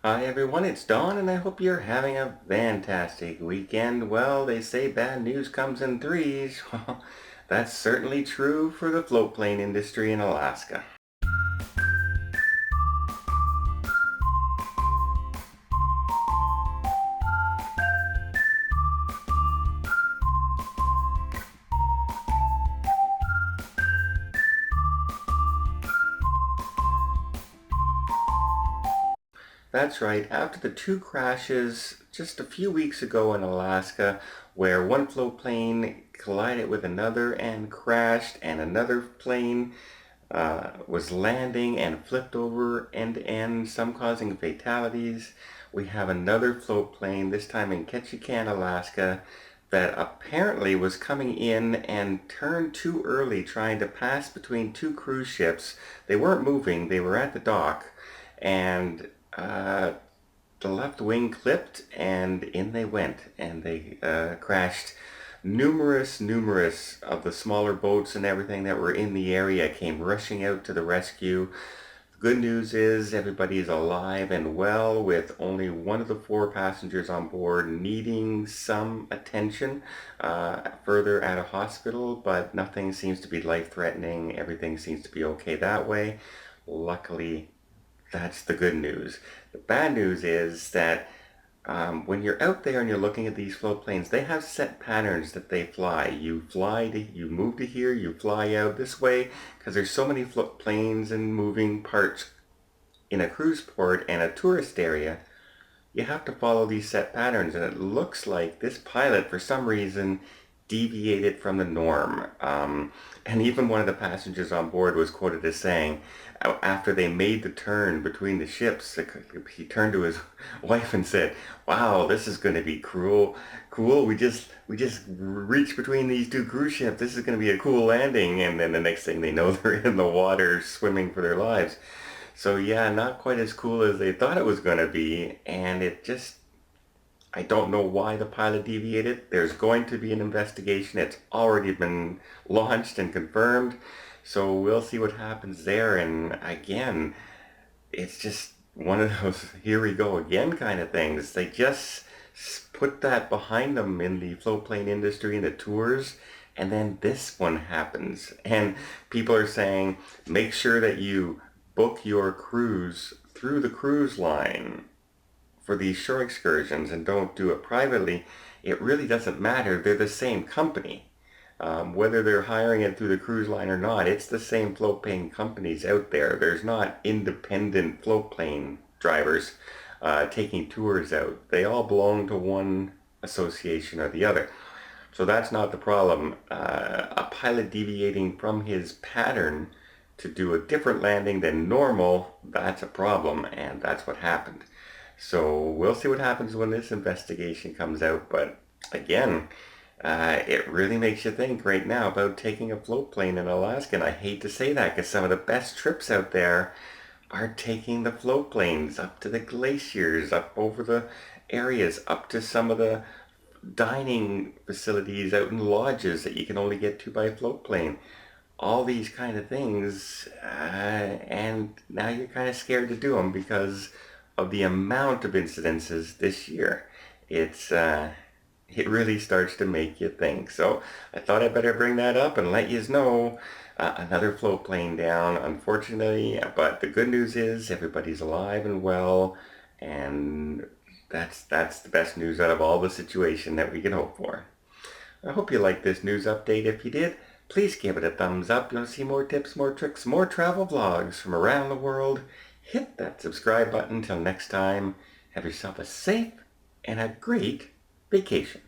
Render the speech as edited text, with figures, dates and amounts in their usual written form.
Hi everyone, it's Dawn and I hope you're having a fantastic weekend. Well, they say bad news comes in threes. That's certainly true for the float plane industry in Alaska. That's right, after the two crashes just a few weeks ago in Alaska, where one float plane collided with another and crashed, and another plane was landing and flipped over end to end, some causing fatalities. We have another float plane, this time in Ketchikan, Alaska, that apparently was coming in and turned too early trying to pass between two cruise ships. They weren't moving, they were at the dock, and the left wing clipped and in they went, and they crashed. Numerous of the smaller boats and everything that were in the area came rushing out to the rescue. The good news is everybody is alive and well, with only one of the four passengers on board needing some attention further at a hospital, but nothing seems to be life-threatening. Everything seems to be okay that way. Luckily, that's the good news. The bad news is that when you're out there and you're looking at these float planes, they have set patterns that they fly. You move to here, you fly out this way, because there's so many float planes and moving parts in a cruise port and a tourist area. You have to follow these set patterns, and it looks like this pilot, for some reason, deviated from the norm. And even one of the passengers on board was quoted as saying, after they made the turn between the ships, he turned to his wife and said, "Wow, this is going to be cool. We just reached between these two cruise ships. This is going to be a cool landing." And then the next thing they know, they're in the water swimming for their lives. So yeah, not quite as cool as they thought it was going to be, and I don't know why the pilot deviated. There's going to be an investigation. It's already been launched and confirmed. So we'll see what happens there. And again, it's just one of those here we go again kind of things. They just put that behind them in the float plane industry and the tours. And then this one happens. And people are saying, make sure that you book your cruise through the cruise line for these shore excursions and don't do it privately. It really doesn't matter. They're the same company. Whether they're hiring it through the cruise line or not, it's the same float plane companies out there. There's not independent float plane drivers taking tours out. They all belong to one association or the other. So that's not the problem. A pilot deviating from his pattern to do a different landing than normal, that's a problem, and that's what happened. So we'll see what happens when this investigation comes out. But again, it really makes you think right now about taking a float plane in Alaska. And I hate to say that because some of the best trips out there are taking the float planes up to the glaciers, up over the areas, up to some of the dining facilities out in lodges that you can only get to by float plane. All these kind of things, and now you're kind of scared to do them because of the amount of incidences this year. It really starts to make you think. So I thought I'd better bring that up and let you know another float plane down, unfortunately. But the good news is everybody's alive and well, and that's the best news out of all the situation that we can hope for. I hope you liked this news update. If you did, please give it a thumbs up. You want to see more tips, more tricks, more travel vlogs from around the world? Hit that subscribe button. Till next time, have yourself a safe and a great vacation.